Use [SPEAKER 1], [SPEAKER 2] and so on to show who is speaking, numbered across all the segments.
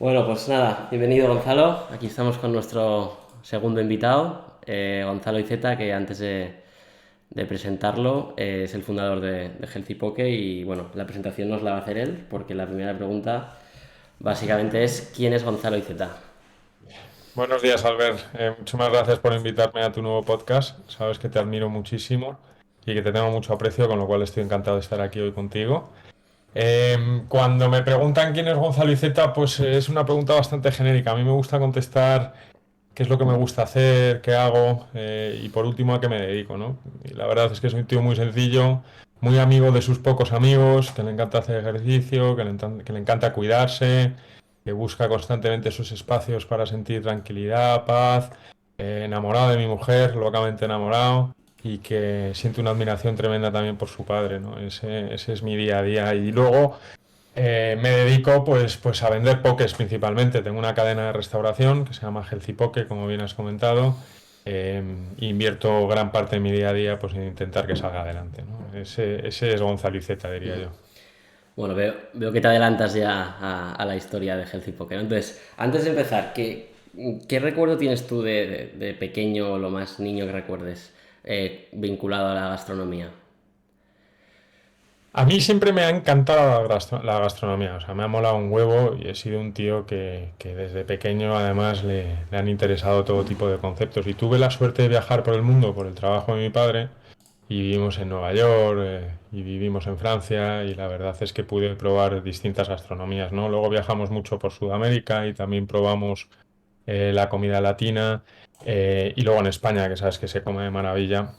[SPEAKER 1] Bueno, pues nada, bienvenido Gonzalo. Aquí estamos con nuestro segundo invitado, Gonzalo Iceta, que antes de presentarlo es el fundador de Healthy Poke y bueno, la presentación nos la va a hacer él porque la primera pregunta básicamente es ¿quién es Gonzalo Iceta?
[SPEAKER 2] Buenos días, Albert. Muchísimas gracias por invitarme a tu nuevo podcast. Sabes que te admiro muchísimo y que te tengo mucho aprecio, con lo cual estoy encantado de estar aquí hoy contigo. Cuando me preguntan quién es Gonzalo Iceta, pues es una pregunta bastante genérica. A mí me gusta contestar qué es lo que me gusta hacer, qué hago y por último a qué me dedico, ¿no? Y la verdad es que soy un tío muy sencillo, muy amigo de sus pocos amigos, que le encanta hacer ejercicio, que le encanta cuidarse, que busca constantemente esos espacios para sentir tranquilidad, paz, enamorado de mi mujer, locamente enamorado y que siente una admiración tremenda también por su padre, ¿no? Ese es mi día a día. Y luego me dedico pues a vender pokés principalmente. Tengo una cadena de restauración que se llama Healthy Poke, como bien has comentado. Eh, Invierto gran parte de mi día a día pues, en intentar que salga adelante, ¿no? Ese es Gonzalo Iceta, diría yo.
[SPEAKER 1] Bueno, veo que te adelantas ya a la historia de Healthy Poke, ¿no? Entonces, antes de empezar, ¿qué recuerdo tienes tú de pequeño o lo más niño que recuerdes vinculado a la gastronomía?
[SPEAKER 2] A mí siempre me ha encantado la gastronomía, o sea, me ha molado un huevo y he sido un tío que desde pequeño además le han interesado todo tipo de conceptos y tuve la suerte de viajar por el mundo por el trabajo de mi padre y vivimos en Nueva York y vivimos en Francia y la verdad es que pude probar distintas gastronomías, ¿no? Luego viajamos mucho por Sudamérica y también probamos la comida latina y luego en España, que sabes que se come de maravilla,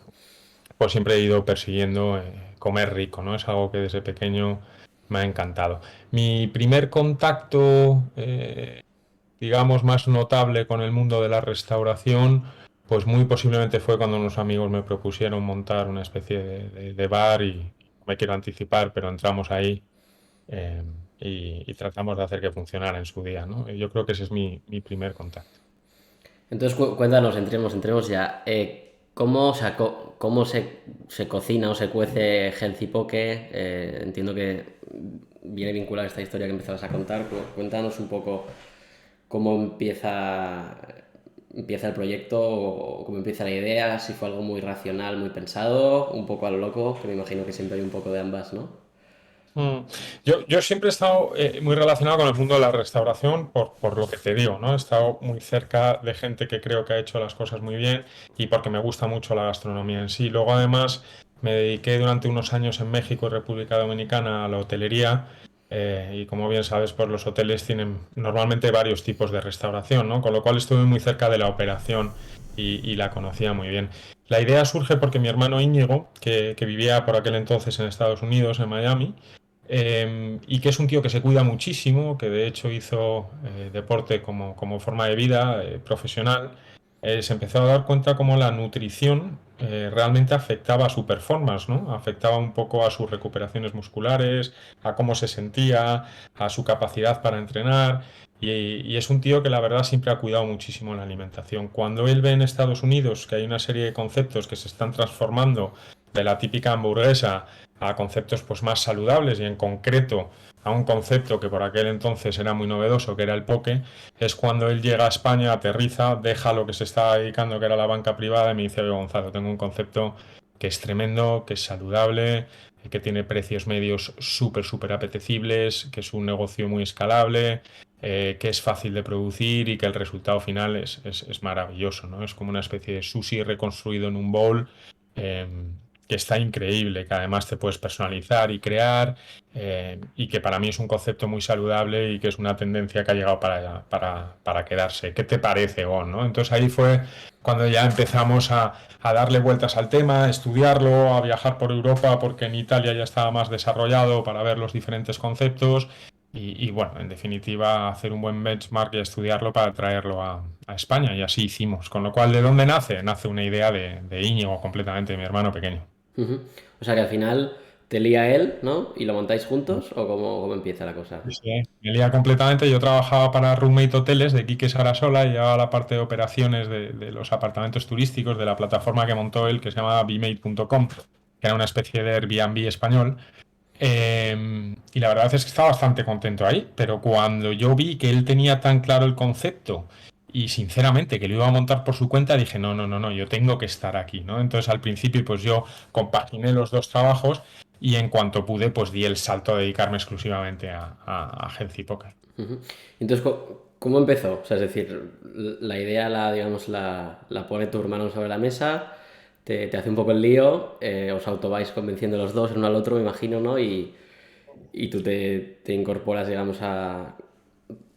[SPEAKER 2] pues siempre he ido persiguiendo comer rico, ¿no? Es algo que desde pequeño me ha encantado. Mi primer contacto, digamos, más notable con el mundo de la restauración, pues muy posiblemente fue cuando unos amigos me propusieron montar una especie de bar y no me quiero anticipar, pero entramos ahí eh, y tratamos de hacer que funcionara en su día, ¿no? Y yo creo que ese es mi primer contacto.
[SPEAKER 1] Entonces, cuéntanos, entremos ya. ¿Cómo, o sea, cómo se cocina o se cuece Healthy Poke? Entiendo que viene vinculada a esta historia que empezabas a contar. Cuéntanos un poco cómo empieza el proyecto o cómo empieza la idea, si fue algo muy racional, muy pensado, un poco a lo loco, que me imagino que siempre hay un poco de ambas, ¿no?
[SPEAKER 2] Mm. Yo siempre he estado muy relacionado con el mundo de la restauración por lo que te digo, ¿no? He estado muy cerca de gente que creo que ha hecho las cosas muy bien y porque me gusta mucho la gastronomía en sí. Luego además me dediqué durante unos años en México y República Dominicana a la hotelería y como bien sabes, pues los hoteles tienen normalmente varios tipos de restauración, ¿no? Con lo cual estuve muy cerca de la operación y la conocía muy bien. La idea surge porque mi hermano Íñigo, que vivía por aquel entonces en Estados Unidos, en Miami, y que es un tío que se cuida muchísimo, que de hecho hizo deporte como forma de vida profesional, se empezó a dar cuenta cómo la nutrición realmente afectaba a su performance, ¿no? Afectaba un poco a sus recuperaciones musculares, a cómo se sentía, a su capacidad para entrenar. Y es un tío que la verdad siempre ha cuidado muchísimo la alimentación. Cuando él ve en Estados Unidos que hay una serie de conceptos que se están transformando de la típica hamburguesa a conceptos pues más saludables y en concreto a un concepto que por aquel entonces era muy novedoso, que era el poke, es cuando él llega a España, aterriza, deja lo que se estaba dedicando, que era la banca privada, y me dice, oye Gonzalo, tengo un concepto que es tremendo, que es saludable, que tiene precios medios súper apetecibles, que es un negocio muy escalable, que es fácil de producir y que el resultado final es maravilloso, ¿no? Es como una especie de sushi reconstruido en un bowl eh, que está increíble, que además te puedes personalizar y crear, y que para mí es un concepto muy saludable y que es una tendencia que ha llegado para quedarse. ¿Qué te parece, Gon? ¿No? Entonces ahí fue cuando ya empezamos a darle vueltas al tema, a estudiarlo, a viajar por Europa, porque en Italia ya estaba más desarrollado para ver los diferentes conceptos. Y bueno, en definitiva, hacer un buen benchmark y estudiarlo para traerlo a España. Y así hicimos. Con lo cual, ¿de dónde nace? Nace una idea de Íñigo completamente, de mi hermano pequeño.
[SPEAKER 1] Ujú. O sea que al final te lía él, ¿no? Y lo montáis juntos o cómo empieza la cosa.
[SPEAKER 2] Sí, sí, me lía completamente. Yo trabajaba para Roommate Hoteles de Quique Sarasola y llevaba la parte de operaciones de los apartamentos turísticos de la plataforma que montó él, que se llama bmate.com, que era una especie de Airbnb español. Y la verdad es que estaba bastante contento ahí, pero cuando yo vi que él tenía tan claro el concepto y sinceramente que lo iba a montar por su cuenta, dije, no, no, no, no, yo tengo que estar aquí, ¿no? Entonces al principio pues yo compaginé los dos trabajos y en cuanto pude pues di el salto a dedicarme exclusivamente a Healthy Poker.
[SPEAKER 1] Ujú. Entonces, ¿cómo empezó? O sea, es decir, la idea digamos, la pone tu hermano sobre la mesa, te hace un poco el lío, os vais convenciendo los dos el uno al otro, me imagino, ¿no? Y tú te incorporas, digamos,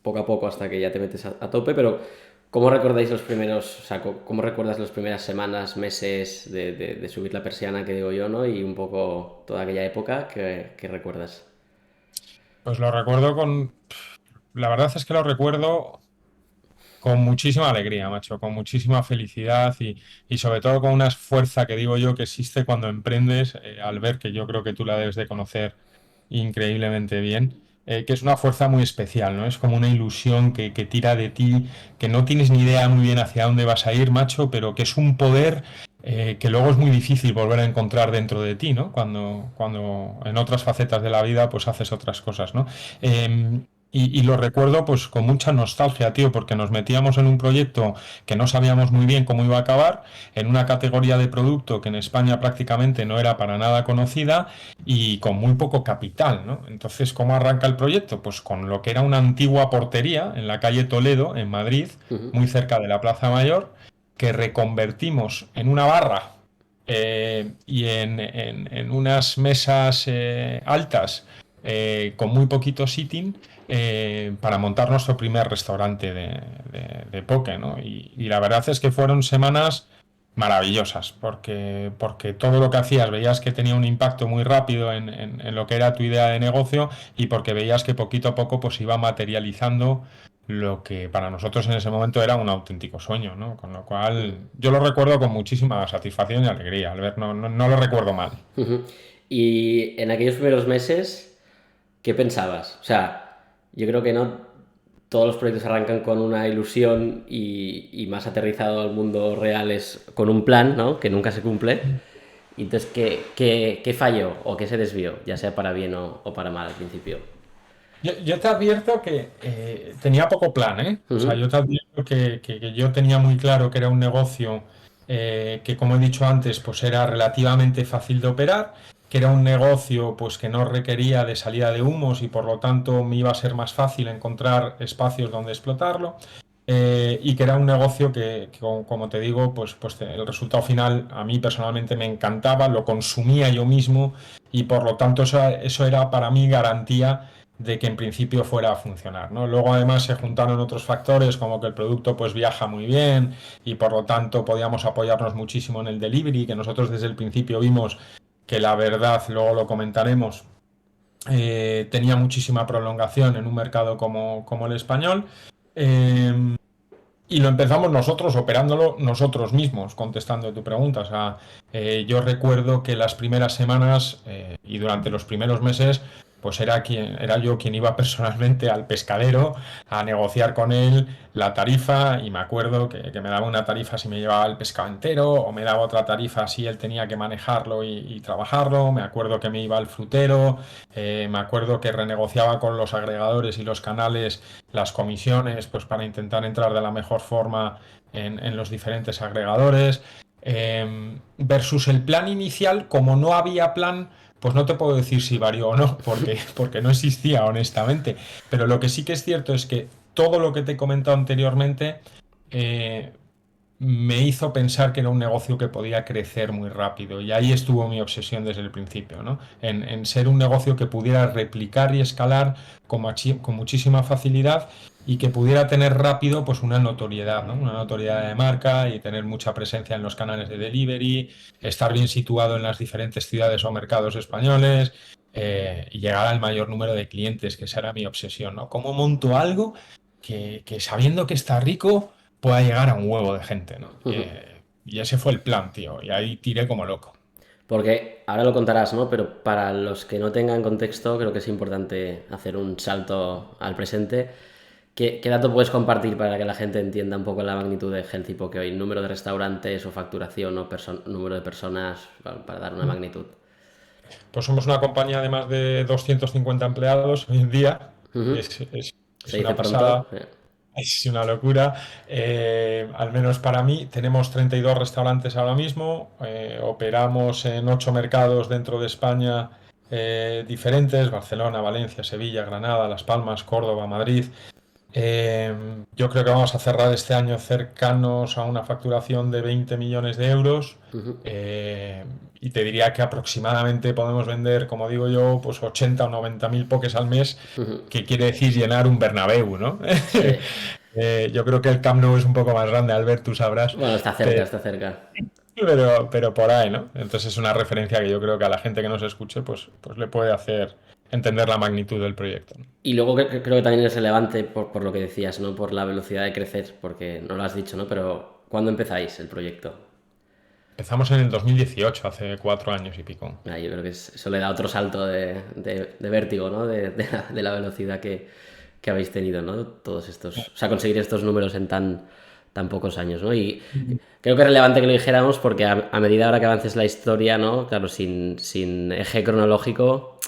[SPEAKER 1] poco a poco hasta que ya te metes a tope, pero ¿cómo recordáis los primeros, o sea, cómo recuerdas las primeras semanas, meses de subir la persiana, que digo yo, ¿no? Y un poco toda aquella época que recuerdas.
[SPEAKER 2] Pues lo recuerdo la verdad es que lo recuerdo con muchísima alegría, macho, con muchísima felicidad y sobre todo con una fuerza que digo yo que existe cuando emprendes, al ver que yo creo que tú la debes de conocer increíblemente bien, que es una fuerza muy especial, ¿no? Es como una ilusión que tira de ti, que no tienes ni idea muy bien hacia dónde vas a ir, macho, pero que es un poder que luego es muy difícil volver a encontrar dentro de ti, ¿no? Cuando en otras facetas de la vida pues haces otras cosas, ¿no? Y lo recuerdo pues con mucha nostalgia, tío, porque nos metíamos en un proyecto que no sabíamos muy bien cómo iba a acabar, en una categoría de producto que en España prácticamente no era para nada conocida y con muy poco capital, ¿no? Entonces, ¿cómo arranca el proyecto? Pues con lo que era una antigua portería en la calle Toledo, en Madrid,
[SPEAKER 1] Ujú.
[SPEAKER 2] muy cerca de la Plaza Mayor, que reconvertimos en una barra y en unas mesas altas con muy poquito sitting para montar nuestro primer restaurante de poke, ¿no? Y la verdad es que fueron semanas maravillosas, porque todo lo que hacías veías que tenía un impacto muy rápido en lo que era tu idea de negocio y porque veías que poquito a poco pues iba materializando lo que para nosotros en ese momento era un auténtico sueño, ¿no? Con lo cual yo lo recuerdo con muchísima satisfacción y alegría, Albert, no lo recuerdo mal.
[SPEAKER 1] Ujú. Y en aquellos primeros meses, ¿qué pensabas? O sea, yo creo que no todos los proyectos arrancan con una ilusión y más aterrizado al mundo real es con un plan, ¿no? Que nunca se cumple. Y entonces, ¿qué falló o qué se desvió? Ya sea para bien o para mal al principio.
[SPEAKER 2] Yo te advierto que tenía poco plan, ¿eh? O sea,
[SPEAKER 1] Ujú.
[SPEAKER 2] yo te advierto que yo tenía muy claro que era un negocio que, como he dicho antes, pues era relativamente fácil de operar, que era un negocio pues que no requería de salida de humos y por lo tanto me iba a ser más fácil encontrar espacios donde explotarlo. Y que era un negocio que, como te digo, el resultado final a mí personalmente me encantaba, lo consumía yo mismo y por lo tanto eso era para mí garantía de que en principio fuera a funcionar, ¿no? Luego además se juntaron otros factores como que el producto pues viaja muy bien y por lo tanto podíamos apoyarnos muchísimo en el delivery, que nosotros desde el principio vimos que la verdad, luego lo comentaremos, tenía muchísima prolongación en un mercado como el español. Eh, y lo empezamos nosotros, operándolo nosotros mismos, contestando tu pregunta. O sea, yo recuerdo que las primeras semanas y durante los primeros meses, pues era yo quien iba personalmente al pescadero a negociar con él la tarifa y me acuerdo que me daba una tarifa si me llevaba el pescado entero o me daba otra tarifa si él tenía que manejarlo y trabajarlo. Me acuerdo que me iba al frutero, me acuerdo que renegociaba con los agregadores y los canales las comisiones, pues para intentar entrar de la mejor forma en los diferentes agregadores. Versus el plan inicial, como no había plan, pues no te puedo decir si varió o no, porque no existía, honestamente. Pero lo que sí que es cierto es que todo lo que te he comentado anteriormente eh, me hizo pensar que era un negocio que podía crecer muy rápido. Y ahí estuvo mi obsesión desde el principio, ¿no? En ser un negocio que pudiera replicar y escalar con muchísima facilidad y que pudiera tener rápido pues una notoriedad, ¿no? Una notoriedad de marca y tener mucha presencia en los canales de delivery, estar bien situado en las diferentes ciudades o mercados españoles y llegar al mayor número de clientes, que esa era mi obsesión, ¿no? ¿Cómo monto algo que sabiendo que está rico pueda llegar a un huevo de gente, ¿no? Y ese fue el plan, tío. Y ahí tiré como loco.
[SPEAKER 1] Porque ahora lo contarás, ¿no? Pero para los que no tengan contexto, creo que es importante hacer un salto al presente. ¿Qué dato puedes compartir para que la gente entienda un poco la magnitud de Healthy Poke hoy? ¿Número de restaurantes o facturación o número de personas para dar una magnitud?
[SPEAKER 2] Pues somos una compañía de más de 250 empleados hoy en día.
[SPEAKER 1] Ujú.
[SPEAKER 2] Es
[SPEAKER 1] Se dice
[SPEAKER 2] una
[SPEAKER 1] pronto.
[SPEAKER 2] pasada. Es una locura. Al menos para mí, tenemos 32 restaurantes ahora mismo. Operamos en 8 mercados dentro de España diferentes: Barcelona, Valencia, Sevilla, Granada, Las Palmas, Córdoba, Madrid. Yo creo que vamos a cerrar este año cercanos a una facturación de 20 millones de euros.
[SPEAKER 1] Ujú.
[SPEAKER 2] eh, y te diría que aproximadamente podemos vender, como digo yo, pues 80 o 90 mil pokés al mes,
[SPEAKER 1] Ujú.
[SPEAKER 2] que quiere decir llenar un Bernabéu, ¿no?
[SPEAKER 1] Sí.
[SPEAKER 2] Yo creo que el Camp Nou es un poco más grande, Albert, tú sabrás,
[SPEAKER 1] Bueno, está cerca,
[SPEAKER 2] pe-
[SPEAKER 1] está cerca.
[SPEAKER 2] pero por ahí, ¿no? Entonces es una referencia que yo creo que a la gente que nos escuche, pues le puede hacer entender la magnitud del proyecto, ¿no?
[SPEAKER 1] Y luego creo que también es relevante por lo que decías, ¿no? Por la velocidad de crecer, porque no lo has dicho, ¿no? Pero ¿cuándo empezáis el proyecto?
[SPEAKER 2] Empezamos en el 2018, hace 4 años y pico.
[SPEAKER 1] Ah, yo creo que eso le da otro salto de vértigo, ¿no? De la velocidad que habéis tenido, ¿no? Todos estos, o sea, conseguir estos números en tan pocos años, ¿no? Y creo que es relevante que lo dijéramos porque a medida ahora que avances la historia, ¿no? Claro, sin eje cronológico,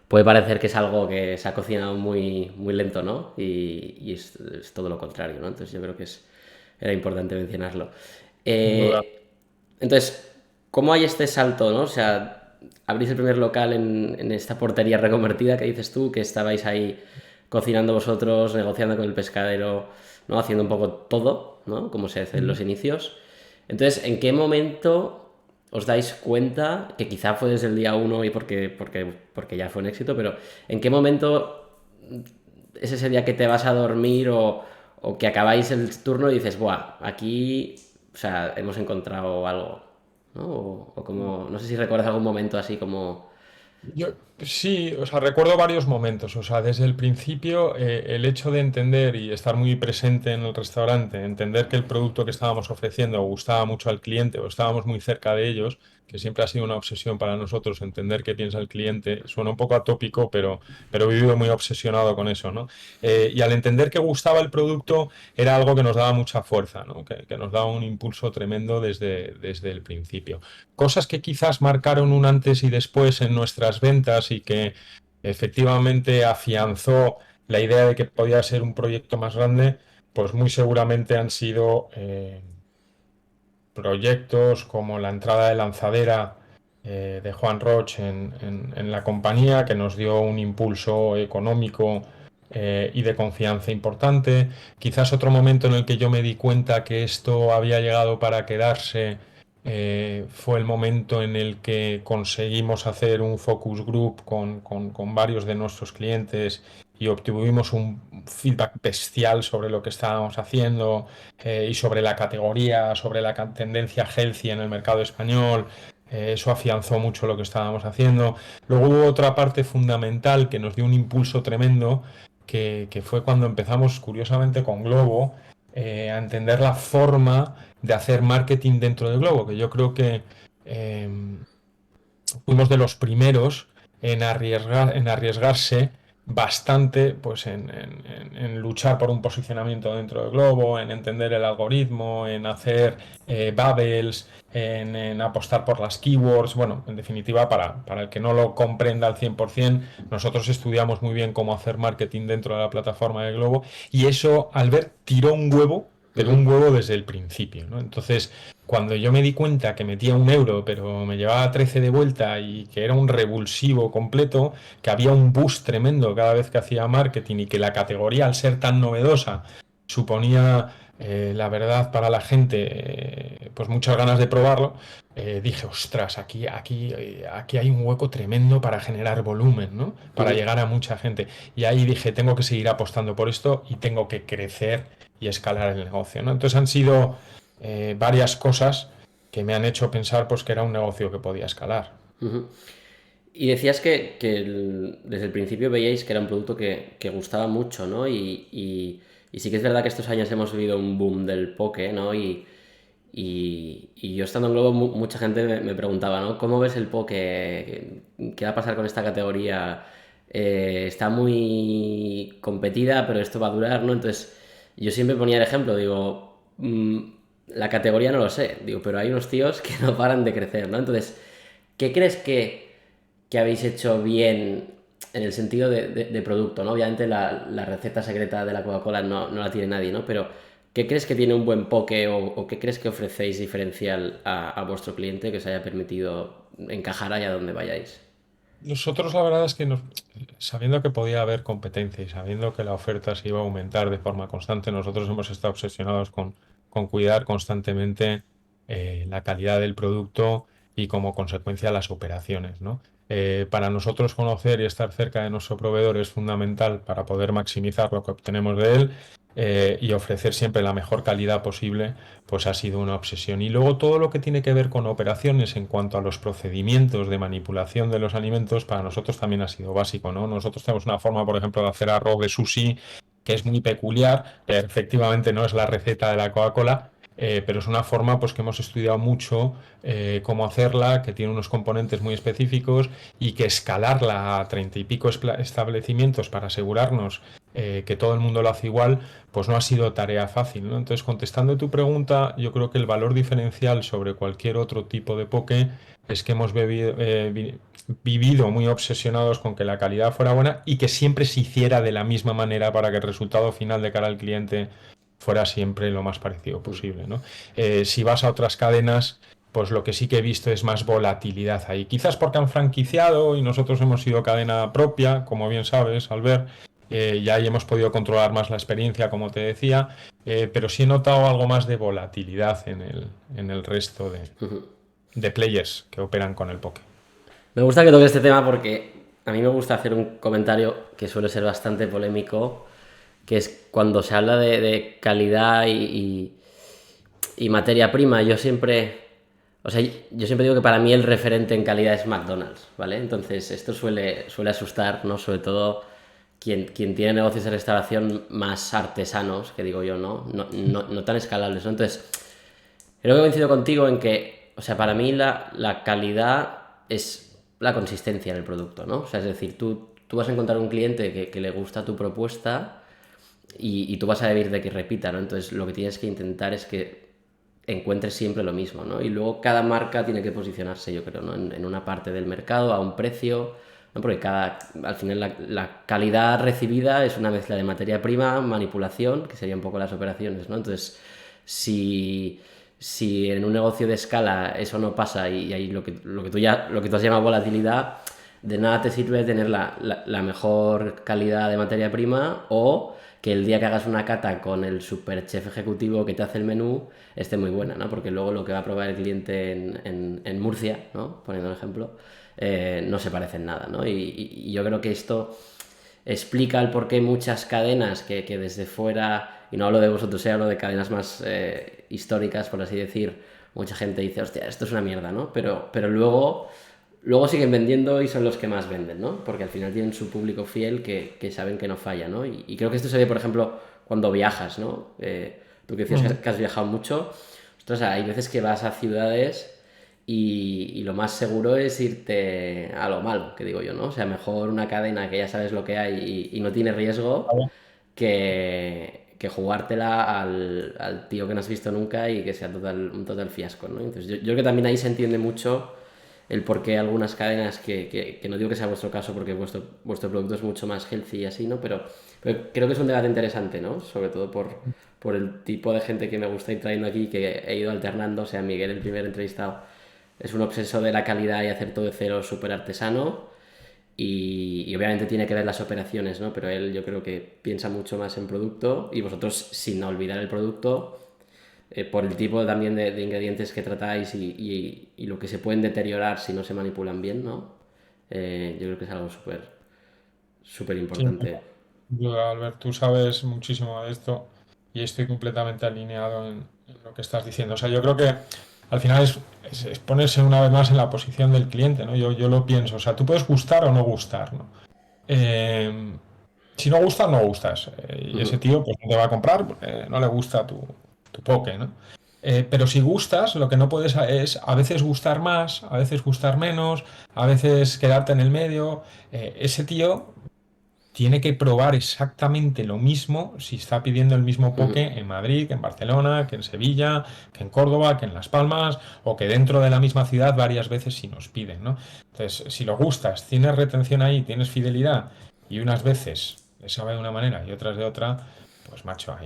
[SPEAKER 1] puede parecer que es algo que se ha cocinado muy lento, ¿no? Y es todo lo contrario, ¿no? Entonces yo creo que era importante mencionarlo.
[SPEAKER 2] Sin duda.
[SPEAKER 1] Entonces, ¿cómo hay este salto, no? O sea, abrís el primer local en esta portería reconvertida que dices tú, que estabais ahí cocinando vosotros, negociando con el pescadero, ¿no? Haciendo un poco todo, ¿no? Como se hace en los inicios. Entonces, ¿en qué momento os dais cuenta, que quizá fue desde el día uno y porque ya fue un éxito, pero ¿en qué momento es ese día que te vas a dormir o que acabáis el turno y dices, buah, aquí, o sea, hemos encontrado algo, ¿no? O como, no sé si recuerdas algún momento así como...
[SPEAKER 2] Yo sí, o sea, recuerdo varios momentos. O sea, desde el principio, el hecho de entender y estar muy presente en el restaurante, entender que el producto que estábamos ofreciendo gustaba mucho al cliente o estábamos muy cerca de ellos, que siempre ha sido una obsesión para nosotros, entender qué piensa el cliente. Suena un poco atópico, pero he vivido muy obsesionado con eso, ¿no? Y al entender que gustaba el producto, era algo que nos daba mucha fuerza, ¿no? Que nos daba un impulso tremendo desde el principio. Cosas que quizás marcaron un antes y después en nuestras ventas y que efectivamente afianzó la idea de que podía ser un proyecto más grande, pues muy seguramente han sido proyectos como la entrada de lanzadera de Juan Roch en la compañía, que nos dio un impulso económico y de confianza importante. Quizás otro momento en el que yo me di cuenta que esto había llegado para quedarse fue el momento en el que conseguimos hacer un focus group con varios de nuestros clientes y obtuvimos un feedback bestial sobre lo que estábamos haciendo y sobre la categoría, sobre la tendencia healthy en el mercado español. Eso afianzó mucho lo que estábamos haciendo. Luego hubo otra parte fundamental que nos dio un impulso tremendo, que fue cuando empezamos, curiosamente, con Globo, a entender la forma de hacer marketing dentro de Globo, que yo creo que eh, fuimos de los primeros en arriesgarse bastante pues en luchar por un posicionamiento dentro de Globo, en entender el algoritmo, en hacer bubbles, en apostar por las keywords. Bueno, en definitiva, para el que no lo comprenda al 100%, nosotros estudiamos muy bien cómo hacer marketing dentro de la plataforma de Globo y eso, Albert, tiró un huevo, pero
[SPEAKER 1] Ujú.
[SPEAKER 2] un huevo desde el principio, ¿no? Entonces, cuando yo me di cuenta que metía 1 euro, pero me llevaba 13 de vuelta y que era un revulsivo completo, que había un boost tremendo cada vez que hacía marketing y que la categoría, al ser tan novedosa, suponía, la verdad, para la gente, pues muchas ganas de probarlo, dije, ostras, aquí hay un hueco tremendo para generar volumen, ¿no? Para
[SPEAKER 1] Ujú.
[SPEAKER 2] llegar a mucha gente. Y ahí dije, tengo que seguir apostando por esto y tengo que crecer y escalar el negocio, ¿no? Entonces han sido varias cosas que me han hecho pensar pues que era un negocio que podía escalar.
[SPEAKER 1] Ujú. Y decías que desde el principio veíais que era un producto que gustaba mucho, ¿no? Y sí que es verdad que estos años hemos vivido un boom del poke, ¿no? Y yo estando en Globo, mucha gente me preguntaba, ¿no? ¿Cómo ves el poke? ¿Qué va a pasar con esta categoría? Está muy competida, pero esto va a durar, ¿no? Entonces, yo siempre ponía el ejemplo, digo, la categoría no lo sé, digo, pero hay unos tíos que no paran de crecer, ¿no? Entonces, ¿qué crees que que habéis hecho bien en el sentido de producto, ¿no? Obviamente la receta secreta de la Coca-Cola no la tiene nadie, ¿no? Pero ¿qué crees que tiene un buen poke o qué crees que ofrecéis diferencial a vuestro cliente que os haya permitido encajar allá donde vayáis?
[SPEAKER 2] Nosotros la verdad es que sabiendo que podía haber competencia y sabiendo que la oferta se iba a aumentar de forma constante, nosotros hemos estado obsesionados con cuidar constantemente la calidad del producto y como consecuencia las operaciones, ¿no? Para nosotros conocer y estar cerca de nuestro proveedor es fundamental para poder maximizar lo que obtenemos de él y ofrecer siempre la mejor calidad posible, pues ha sido una obsesión. Y luego todo lo que tiene que ver con operaciones en cuanto a los procedimientos de manipulación de los alimentos, para nosotros también ha sido básico, ¿no? Nosotros tenemos una forma, por ejemplo, de hacer arroz de sushi que es muy peculiar, efectivamente no es la receta de la Coca-Cola, pero es una forma pues que hemos estudiado mucho cómo hacerla, que tiene unos componentes muy específicos y que escalarla a 30 y pico establecimientos para asegurarnos que todo el mundo lo hace igual, pues no ha sido tarea fácil, ¿no? Entonces, contestando tu pregunta, yo creo que el valor diferencial sobre cualquier otro tipo de poke es que hemos vivido muy obsesionados con que la calidad fuera buena y que siempre se hiciera de la misma manera para que el resultado final de cara al cliente fuera siempre lo más parecido posible, ¿no? Si vas a otras cadenas, pues lo que sí que he visto es más volatilidad ahí. Quizás porque han franquiciado y nosotros hemos sido cadena propia, como bien sabes, Albert, y ahí hemos podido controlar más la experiencia, como te decía, pero sí he notado algo más de volatilidad en el resto de players que operan con el poke.
[SPEAKER 1] Me gusta que toques este tema porque a mí me gusta hacer un comentario que suele ser bastante polémico, que es cuando se habla de calidad y materia prima. Yo siempre digo que para mí el referente en calidad es McDonald's, ¿vale? Entonces esto suele asustar, ¿no? Sobre todo quien tiene negocios de restauración más artesanos, que digo yo, ¿no? No tan escalables, ¿no? Entonces, creo que coincido contigo en que, o sea, para mí la calidad es la consistencia en el producto, ¿no? O sea, es decir, tú vas a encontrar un cliente que le gusta tu propuesta y tú vas a vivir de que repita, ¿no? Entonces, lo que tienes que intentar es que encuentres siempre lo mismo, ¿no? Y luego cada marca tiene que posicionarse, yo creo, ¿no? En una parte del mercado, a un precio, ¿no? Porque al final la calidad recibida es una mezcla de materia prima, manipulación, que sería un poco las operaciones, ¿no? Entonces, si, si en un negocio de escala eso no pasa y hay lo que tú has llamado volatilidad, de nada te sirve tener la mejor calidad de materia prima o que el día que hagas una cata con el super chef ejecutivo que te hace el menú esté muy buena, ¿no? Porque luego lo que va a probar el cliente en Murcia, ¿no? Poniendo el ejemplo, no se parece en nada, ¿no? Y yo creo que esto explica el por qué muchas cadenas que desde fuera, y no hablo de vosotros, hablo de cadenas más históricas, por así decir, mucha gente dice, hostia, esto es una mierda, ¿no? Pero luego siguen vendiendo y son los que más venden, ¿no? Porque al final tienen su público fiel que saben que no falla, ¿no? Y creo que esto se ve, por ejemplo, cuando viajas, ¿no? Tú que decías que has viajado mucho, ostras, hay veces que vas a ciudades y lo más seguro es irte a lo malo, que digo yo, ¿no? O sea, mejor una cadena que ya sabes lo que hay y no tiene riesgo que jugártela al tío que no has visto nunca y que sea un total fiasco, ¿no? Entonces yo creo que también ahí se entiende mucho el por qué algunas cadenas que no digo que sea vuestro caso porque vuestro producto es mucho más healthy y así, ¿no? Pero creo que es un debate interesante, ¿no? Sobre todo por el tipo de gente que me gusta ir trayendo aquí, que he ido alternando. O sea, Miguel, el primer entrevistado, es un obseso de la calidad y hacer todo de cero súper artesano. Y obviamente tiene que ver las operaciones, ¿no? Pero él yo creo que piensa mucho más en producto y vosotros, sin olvidar el producto, por el tipo también de ingredientes que tratáis y lo que se pueden deteriorar si no se manipulan bien, ¿no? Yo creo que es algo súper
[SPEAKER 2] Sin
[SPEAKER 1] importante.
[SPEAKER 2] duda, Albert, tú sabes muchísimo de esto y estoy completamente alineado en lo que estás diciendo. O sea, yo creo que al final es ponerse una vez más en la posición del cliente, ¿no? Yo lo pienso, o sea, tú puedes gustar o no gustar, ¿no? Eh, si no gustas, no gustas. Y ese tío pues no te va a comprar porque no le gusta tu poke, ¿no? Pero si gustas, lo que no puedes es a veces gustar más, a veces gustar menos, a veces quedarte en el medio. Ese tío tiene que probar exactamente lo mismo si está pidiendo el mismo poke
[SPEAKER 1] Ujú.
[SPEAKER 2] en Madrid, que en Barcelona, que en Sevilla, que en Córdoba, que en Las Palmas, o que dentro de la misma ciudad varias veces si nos piden, ¿no? Entonces, si lo gustas, tienes retención ahí, tienes fidelidad, y unas veces le sabe de una manera y otras de otra, pues macho,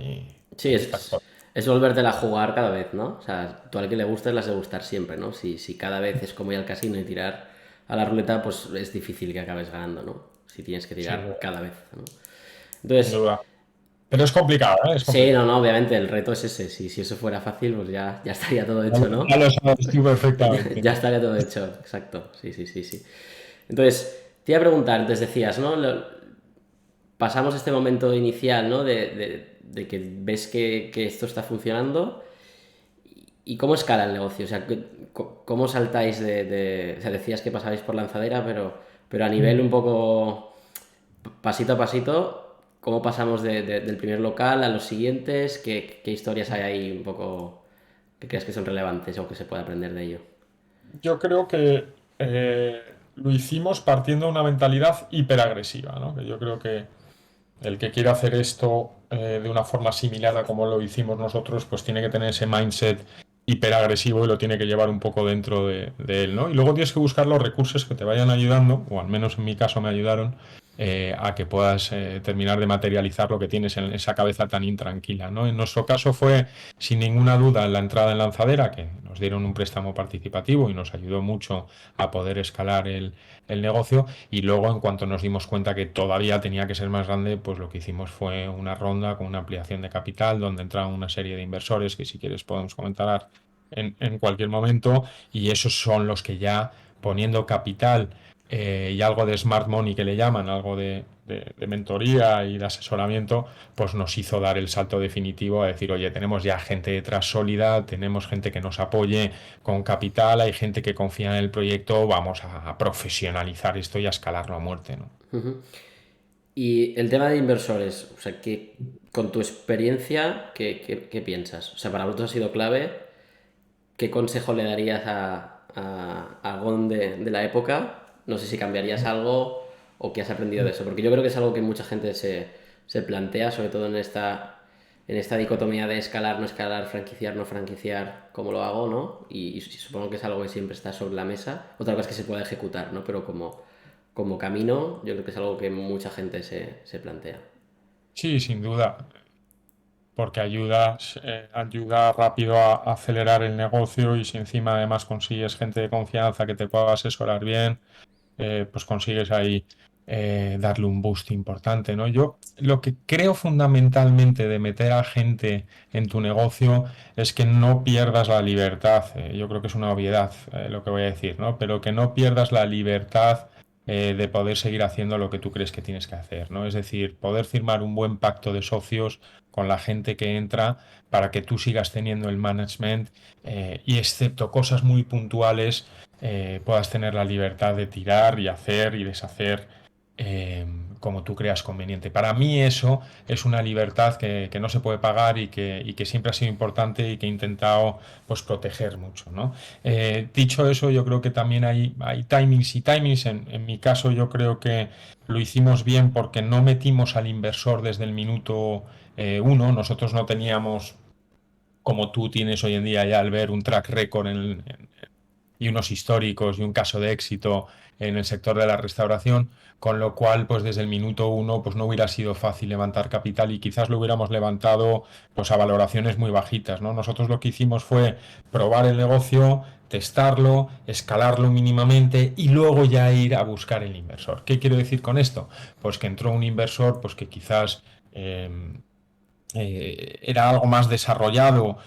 [SPEAKER 1] Sí,
[SPEAKER 2] ahí está todo.
[SPEAKER 1] es volvértela a jugar cada vez, ¿no? O sea, tú al que le gustes las de gustar siempre, ¿no? Si cada vez es como ir al casino y tirar a la ruleta, pues es difícil que acabes ganando, ¿no? Si tienes que
[SPEAKER 2] Sin
[SPEAKER 1] tirar
[SPEAKER 2] duda,
[SPEAKER 1] cada vez, ¿no?
[SPEAKER 2] sin
[SPEAKER 1] Entonces,
[SPEAKER 2] duda. Pero es complicado, ¿eh? Es
[SPEAKER 1] sí, no,
[SPEAKER 2] complicado.
[SPEAKER 1] no, obviamente el reto es ese. Si eso fuera fácil, pues ya estaría todo
[SPEAKER 2] Ya
[SPEAKER 1] hecho,
[SPEAKER 2] ya
[SPEAKER 1] ¿no?
[SPEAKER 2] lo sabes tú perfectamente.
[SPEAKER 1] Ya estaría todo hecho, exacto. Sí, sí, sí, sí. Entonces, te iba a preguntar, antes decías, ¿no? Pasamos este momento inicial, ¿no? De que ves que esto está funcionando. ¿Y cómo escala el negocio? O sea, ¿cómo saltáis O sea, decías que pasabais por lanzadera, pero a nivel un poco pasito a pasito, ¿cómo pasamos del primer local a los siguientes? ¿Qué historias hay ahí un poco que crees que son relevantes o que se puede aprender de ello?
[SPEAKER 2] Yo creo que lo hicimos partiendo de una mentalidad hiperagresiva, ¿no? Que yo creo que el que quiera hacer esto de una forma similar a como lo hicimos nosotros, pues tiene que tener ese mindset hiperagresivo y lo tiene que llevar un poco dentro de él, ¿no? Y luego tienes que buscar los recursos que te vayan ayudando, o al menos en mi caso me ayudaron, a que puedas terminar de materializar lo que tienes en esa cabeza tan intranquila, ¿no? En nuestro caso fue, sin ninguna duda, la entrada en lanzadera, que nos dieron un préstamo participativo y nos ayudó mucho a poder escalar el negocio. Y luego, en cuanto nos dimos cuenta que todavía tenía que ser más grande, pues lo que hicimos fue una ronda con una ampliación de capital, donde entraron una serie de inversores que si quieres podemos comentar en cualquier momento, y esos son los que ya poniendo capital y algo de smart money que le llaman, algo de mentoría y de asesoramiento, pues nos hizo dar el salto definitivo a decir, oye, tenemos ya gente detrás sólida, tenemos gente que nos apoye con capital, hay gente que confía en el proyecto, vamos a profesionalizar esto y a escalarlo a muerte, ¿no?
[SPEAKER 1] Y el tema de inversores, o sea, con tu experiencia, ¿qué piensas? O sea, para vosotros ha sido clave. ¿Qué consejo le darías a Gon de la época? No sé si cambiarías algo o qué has aprendido de eso, porque yo creo que es algo que mucha gente se plantea, sobre todo en esta dicotomía de escalar, no escalar, franquiciar, no franquiciar, cómo lo hago, ¿no? Y supongo que es algo que siempre está sobre la mesa. Otra cosa es que se pueda ejecutar, ¿no? Pero como camino, yo creo que es algo que mucha gente se plantea.
[SPEAKER 2] Sí, sin duda, porque ayuda rápido a acelerar el negocio y si encima además consigues gente de confianza que te pueda asesorar bien, pues consigues ahí darle un boost importante, ¿no? Yo lo que creo fundamentalmente de meter a gente en tu negocio es que no pierdas la libertad. Yo creo que es una obviedad lo que voy a decir, ¿no? Pero que no pierdas la libertad de poder seguir haciendo lo que tú crees que tienes que hacer, ¿no? Es decir, poder firmar un buen pacto de socios con la gente que entra para que tú sigas teniendo el management y excepto cosas muy puntuales puedas tener la libertad de tirar y hacer y deshacer eh, como tú creas conveniente. Para mí eso es una libertad que no se puede pagar y que siempre ha sido importante y que he intentado pues, proteger mucho, ¿no? Dicho eso, yo creo que también hay timings y timings. En mi caso yo creo que lo hicimos bien porque no metimos al inversor desde el minuto uno. Nosotros no teníamos como tú tienes hoy en día ya al ver un track record y unos históricos y un caso de éxito en el sector de la restauración, con lo cual, pues desde el minuto uno, pues no hubiera sido fácil levantar capital y quizás lo hubiéramos levantado pues a valoraciones muy bajitas, ¿no? Nosotros lo que hicimos fue probar el negocio, testarlo, escalarlo mínimamente y luego ya ir a buscar el inversor. ¿Qué quiero decir con esto? Pues que entró un inversor, pues que quizás era algo más desarrollado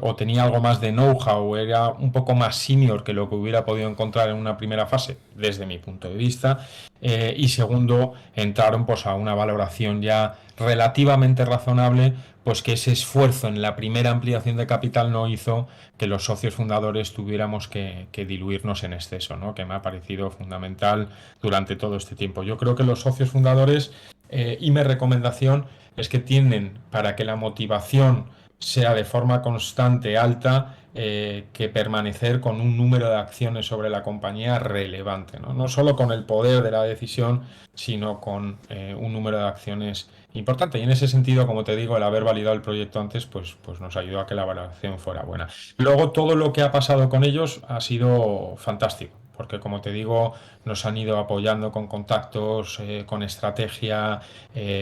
[SPEAKER 2] o tenía algo más de know-how, era un poco más senior que lo que hubiera podido encontrar en una primera fase, desde mi punto de vista. Y segundo, entraron pues, a una valoración ya relativamente razonable, pues que ese esfuerzo en la primera ampliación de capital no hizo que los socios fundadores tuviéramos que diluirnos en exceso, ¿no? Que me ha parecido fundamental durante todo este tiempo. Yo creo que los socios fundadores y mi recomendación es que tienden para que la motivación sea de forma constante alta que permanecer con un número de acciones sobre la compañía relevante, ¿no? No solo con el poder de la decisión, sino con un número de acciones importante. Y en ese sentido, como te digo, el haber validado el proyecto antes, pues nos ayudó a que la valoración fuera buena. Luego, todo lo que ha pasado con ellos ha sido fantástico. Porque como te digo, nos han ido apoyando con contactos, con estrategia.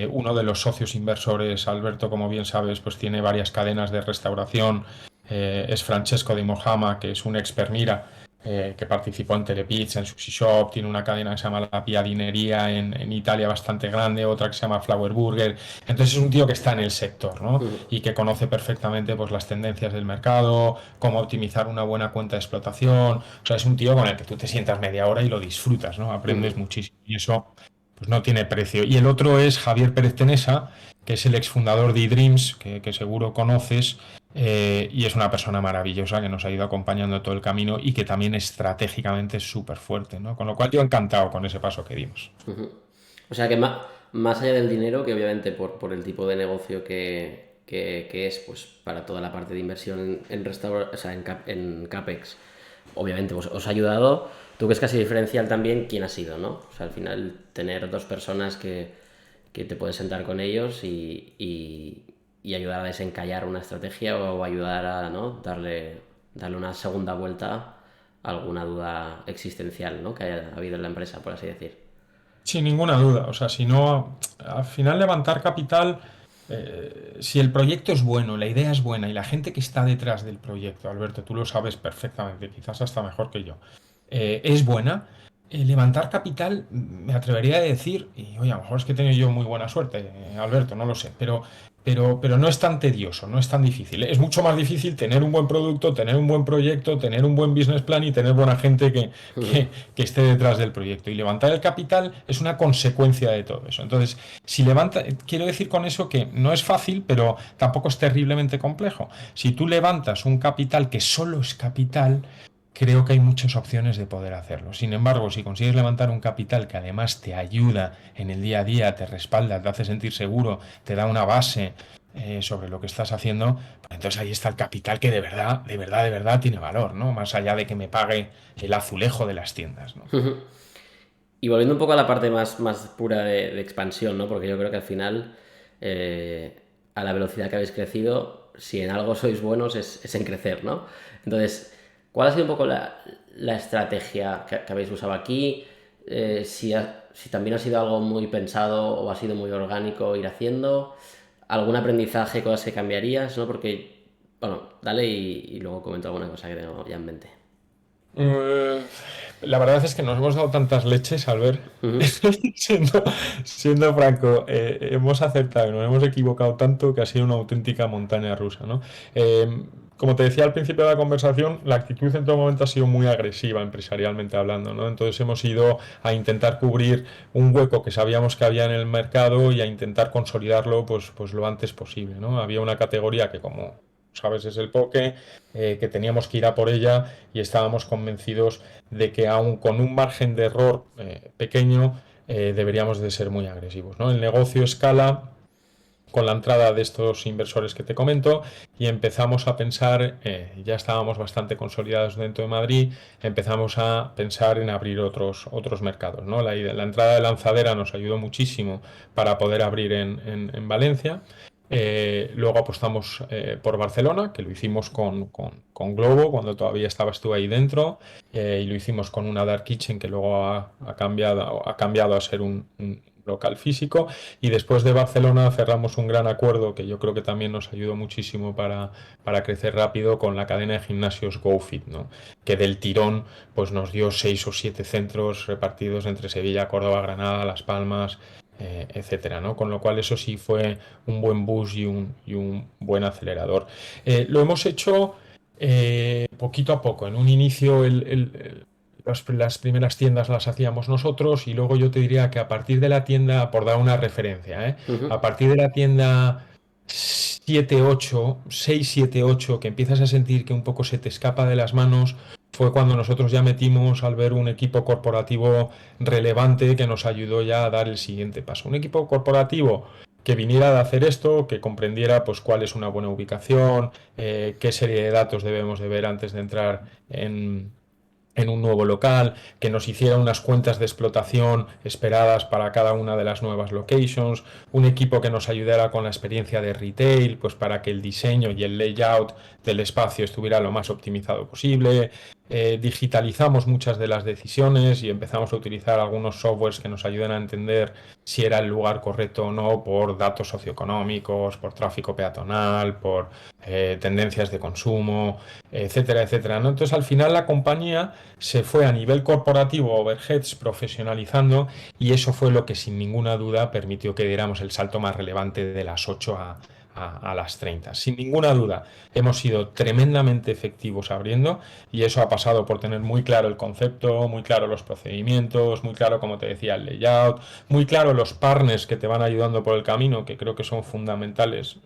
[SPEAKER 2] Uno de los socios inversores, Alberto, como bien sabes, pues tiene varias cadenas de restauración. Es Francesco de Mojama, que es un ex Permira, que participó en Telepizza, en Sushi Shop, tiene una cadena que se llama La Piadinería en Italia bastante grande, otra que se llama Flower Burger. Entonces es un tío que está en el sector, ¿no? Y que conoce perfectamente pues, las tendencias del mercado, cómo optimizar una buena cuenta de explotación. O sea, es un tío con el que tú te sientas media hora y lo disfrutas, ¿no? Aprendes muchísimo. Y eso pues no tiene precio. Y el otro es Javier Pérez Tenesa, que es el exfundador de eDreams, que seguro conoces, y es una persona maravillosa que nos ha ido acompañando todo el camino y que también estratégicamente es súper fuerte, ¿no? Con lo cual yo encantado con ese paso que dimos.
[SPEAKER 1] O sea que más allá del dinero, que obviamente por el tipo de negocio que es, pues para toda la parte de inversión en o sea, en CAPEX, obviamente os ha ayudado. ¿Tú crees que ha sido diferencial también quién ha sido, no? O sea, al final tener dos personas que te puedes sentar con ellos y ayudar a desencallar una estrategia o ayudar a, ¿no? darle una segunda vuelta a alguna duda existencial, ¿no? Que haya habido en la empresa, por así decir.
[SPEAKER 2] Sin ninguna duda, o sea, si no, al final levantar capital, si el proyecto es bueno, la idea es buena y la gente que está detrás del proyecto, Alberto, tú lo sabes perfectamente, quizás hasta mejor que yo, es buena, levantar capital, me atrevería a decir, y oye, a lo mejor es que he tenido yo muy buena suerte, Alberto, no lo sé, pero no es tan tedioso, no es tan difícil. Es mucho más difícil tener un buen producto, tener un buen proyecto, tener un buen business plan y tener buena gente que esté detrás del proyecto. Y levantar el capital es una consecuencia de todo eso. Entonces, si levanta, quiero decir con eso que no es fácil, pero tampoco es terriblemente complejo. Si tú levantas un capital que solo es capital, creo que hay muchas opciones de poder hacerlo. Sin embargo, si consigues levantar un capital que además te ayuda en el día a día, te respalda, te hace sentir seguro, te da una base sobre lo que estás haciendo, pues entonces ahí está el capital que de verdad, de verdad, de verdad tiene valor, ¿no? Más allá de que me pague el azulejo de las tiendas, ¿no?
[SPEAKER 1] Y volviendo un poco a la parte más pura de expansión, ¿no? Porque yo creo que al final, a la velocidad que habéis crecido, si en algo sois buenos es en crecer, ¿no? Entonces, ¿cuál ha sido un poco la estrategia que habéis usado aquí? Si también ha sido algo muy pensado o ha sido muy orgánico ir haciendo, algún aprendizaje, cosas que cambiarías, ¿no? Porque, bueno, dale y luego comento alguna cosa que tengo ya en mente.
[SPEAKER 2] Eh, la verdad es que nos hemos dado tantas leches al ver, siendo, siendo franco, hemos acertado y nos hemos equivocado tanto que ha sido una auténtica montaña rusa, ¿no? Como te decía al principio de la conversación, la actitud en todo momento ha sido muy agresiva empresarialmente hablando, ¿no? Entonces hemos ido a intentar cubrir un hueco que sabíamos que había en el mercado y a intentar consolidarlo pues lo antes posible, ¿no? Había una categoría que como sabes es el poke, que teníamos que ir a por ella y estábamos convencidos de que aun con un margen de error pequeño deberíamos de ser muy agresivos, ¿no? El negocio escala con la entrada de estos inversores que te comento y empezamos a pensar, ya estábamos bastante consolidados dentro de Madrid, empezamos a pensar en abrir otros mercados, ¿no? La entrada de Lanzadera nos ayudó muchísimo para poder abrir en Valencia. Luego apostamos por Barcelona, que lo hicimos con Globo, cuando todavía estabas tú ahí dentro, y lo hicimos con una Dark Kitchen que luego ha cambiado a ser un local físico. Y después de Barcelona cerramos un gran acuerdo que yo creo que también nos ayudó muchísimo para crecer rápido con la cadena de gimnasios GoFit, ¿no? Que del tirón pues nos dio 6 o 7 centros repartidos entre Sevilla, Córdoba, Granada, Las Palmas, etcétera, ¿no? Con lo cual eso sí fue un buen boost y un buen acelerador. Lo hemos hecho poquito a poco. En un inicio las primeras tiendas las hacíamos nosotros y luego yo te diría que a partir de la tienda, por dar una referencia, a partir de la tienda 7 8 6 7 8 que empiezas a sentir que un poco se te escapa de las manos, fue cuando nosotros ya metimos al ver un equipo corporativo relevante que nos ayudó ya a dar el siguiente paso. Un equipo corporativo que viniera de hacer esto, que comprendiera pues cuál es una buena ubicación, qué serie de datos debemos de ver antes de entrar en un nuevo local, que nos hiciera unas cuentas de explotación esperadas para cada una de las nuevas locations, un equipo que nos ayudara con la experiencia de retail, pues para que el diseño y el layout del espacio estuviera lo más optimizado posible. Digitalizamos muchas de las decisiones y empezamos a utilizar algunos softwares que nos ayuden a entender si era el lugar correcto o no por datos socioeconómicos, por tráfico peatonal, por tendencias de consumo, etcétera, etcétera, ¿no? Entonces, al final la compañía se fue a nivel corporativo, overheads, profesionalizando, y eso fue lo que sin ninguna duda permitió que diéramos el salto más relevante de las 8 a las 30. Sin ninguna duda, hemos sido tremendamente efectivos abriendo, y eso ha pasado por tener muy claro el concepto, muy claro los procedimientos, muy claro, como te decía, el layout, muy claro los partners que te van ayudando por el camino, que creo que son fundamentales,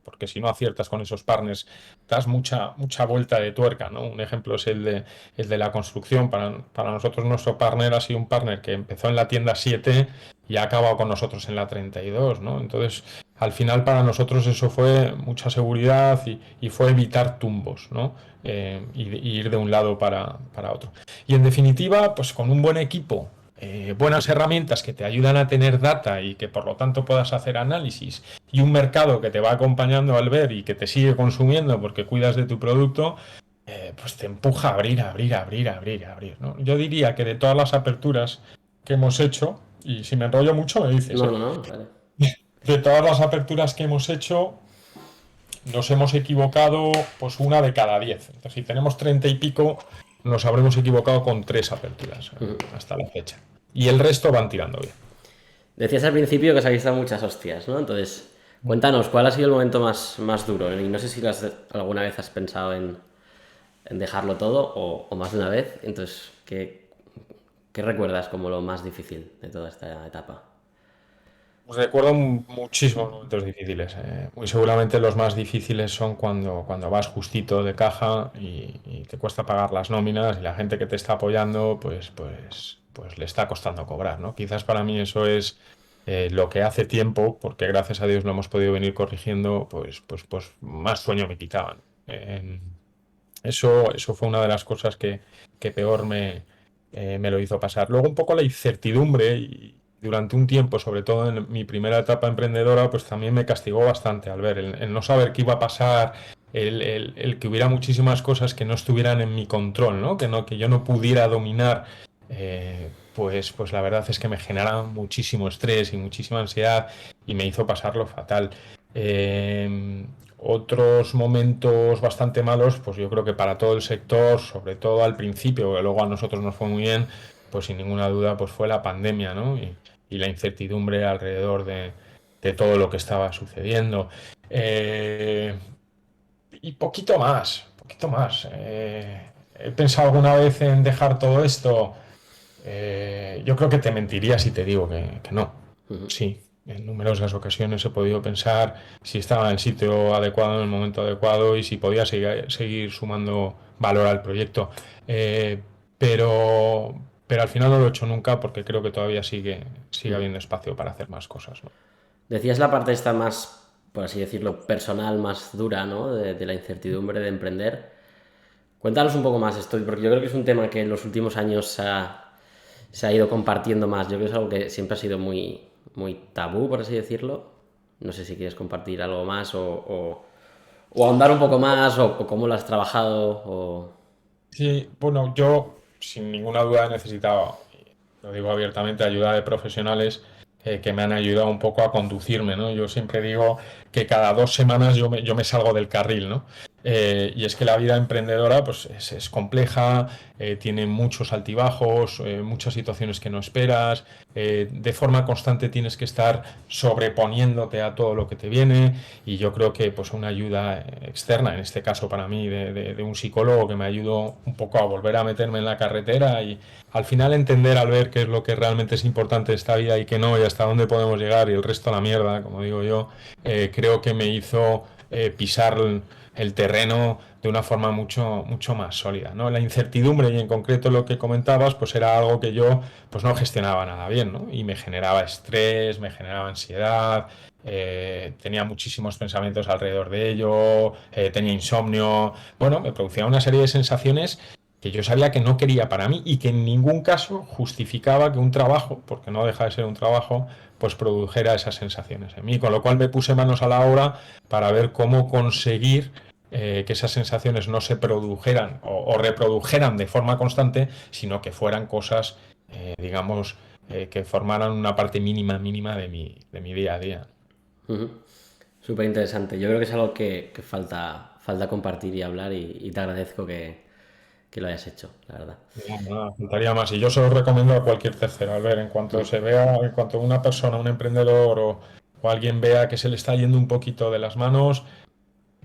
[SPEAKER 2] porque si no aciertas con esos partners, das mucha vuelta de tuerca, ¿no? Un ejemplo es el de la construcción. Para nosotros nuestro partner ha sido un partner que empezó en la tienda 7 y ha acabado con nosotros en la 32, ¿no? Entonces, al final para nosotros eso fue mucha seguridad y fue evitar tumbos, ¿no? Y ir de un lado para otro. Y en definitiva, pues con un buen equipo, buenas herramientas que te ayudan a tener data y que por lo tanto puedas hacer análisis, y un mercado que te va acompañando al ver y que te sigue consumiendo porque cuidas de tu producto, pues te empuja a abrir, abrir, abrir, abrir, abrir, ¿no? Yo diría que de todas las aperturas que hemos hecho, y si me enrollo mucho me dices,
[SPEAKER 1] No, no, no, vale.
[SPEAKER 2] de todas las aperturas que hemos hecho, nos hemos equivocado pues una de cada 10. Entonces, si tenemos 30 y pico, nos habremos equivocado con 3 aperturas hasta la fecha. Y el resto van tirando bien.
[SPEAKER 1] Decías al principio que os habéis dado muchas hostias, ¿no? Entonces, cuéntanos, ¿cuál ha sido el momento más duro? Y no sé si alguna vez has pensado en dejarlo todo o más de una vez. Entonces, ¿qué recuerdas como lo más difícil de toda esta etapa?
[SPEAKER 2] Recuerdo muchísimos momentos difíciles. Muy seguramente los más difíciles son cuando vas justito de caja y te cuesta pagar las nóminas y la gente que te está apoyando, pues le está costando cobrar, ¿no? Quizás para mí eso es lo que hace tiempo, porque gracias a Dios lo hemos podido venir corrigiendo, pues más sueño me quitaban. Eso fue una de las cosas que peor me lo hizo pasar. Luego un poco la incertidumbre, y durante un tiempo, sobre todo en mi primera etapa emprendedora, pues también me castigó bastante al ver el no saber qué iba a pasar, el que hubiera muchísimas cosas que no estuvieran en mi control, ¿no? Que yo no pudiera dominar. Pues la verdad es que me generaba muchísimo estrés y muchísima ansiedad y me hizo pasarlo fatal. Otros momentos bastante malos, pues yo creo que para todo el sector, sobre todo al principio, que luego a nosotros nos fue muy bien, pues sin ninguna duda pues fue la pandemia, ¿no? Y la incertidumbre alrededor de todo lo que estaba sucediendo. Eh, y poquito más, poquito más. He pensado alguna vez en dejar todo esto. Yo creo que te mentiría si te digo que no. Sí, en numerosas ocasiones he podido pensar si estaba en el sitio adecuado, en el momento adecuado, y si podía seguir sumando valor al proyecto. Pero al final no lo he hecho nunca porque creo que todavía sigue habiendo espacio para hacer más cosas, ¿no?
[SPEAKER 1] Decías la parte esta más, por así decirlo, personal, más dura, ¿no? De la incertidumbre de emprender. Cuéntanos un poco más esto, porque yo creo que es un tema que en los últimos años se ha ido compartiendo más. Yo creo que es algo que siempre ha sido muy tabú, por así decirlo. No sé si quieres compartir algo más o ahondar un poco más o cómo lo has trabajado o...
[SPEAKER 2] Sí, bueno, yo sin ninguna duda he necesitado, y lo digo abiertamente, ayuda de profesionales que me han ayudado un poco a conducirme, ¿no? Yo siempre digo que cada 2 semanas yo me salgo del carril, ¿no? Y es que la vida emprendedora pues es compleja, tiene muchos altibajos, muchas situaciones que no esperas, de forma constante tienes que estar sobreponiéndote a todo lo que te viene, y yo creo que pues una ayuda externa, en este caso para mí de un psicólogo que me ayudó un poco a volver a meterme en la carretera y al final entender al ver qué es lo que realmente es importante en esta vida y qué no, y hasta dónde podemos llegar y el resto a la mierda, como digo yo, creo que me hizo pisar el terreno de una forma mucho más sólida, ¿no? La incertidumbre, y en concreto lo que comentabas, pues era algo que yo pues no gestionaba nada bien, ¿no? Y me generaba estrés, me generaba ansiedad, tenía muchísimos pensamientos alrededor de ello, tenía insomnio, bueno, me producía una serie de sensaciones que yo sabía que no quería para mí y que en ningún caso justificaba que un trabajo, porque no deja de ser un trabajo, pues produjera esas sensaciones en mí, con lo cual me puse manos a la obra para ver cómo conseguir que esas sensaciones no se produjeran o reprodujeran de forma constante, sino que fueran cosas, digamos, que formaran una parte mínima de mi día a día.
[SPEAKER 1] Súper interesante. Yo creo que es algo que falta compartir y hablar y te agradezco que lo hayas hecho, la verdad.
[SPEAKER 2] No, nada, faltaría más. Y yo se lo recomiendo a cualquier tercero. Al ver, en cuanto se vea, en cuanto una persona, un emprendedor o alguien vea que se le está yendo un poquito de las manos,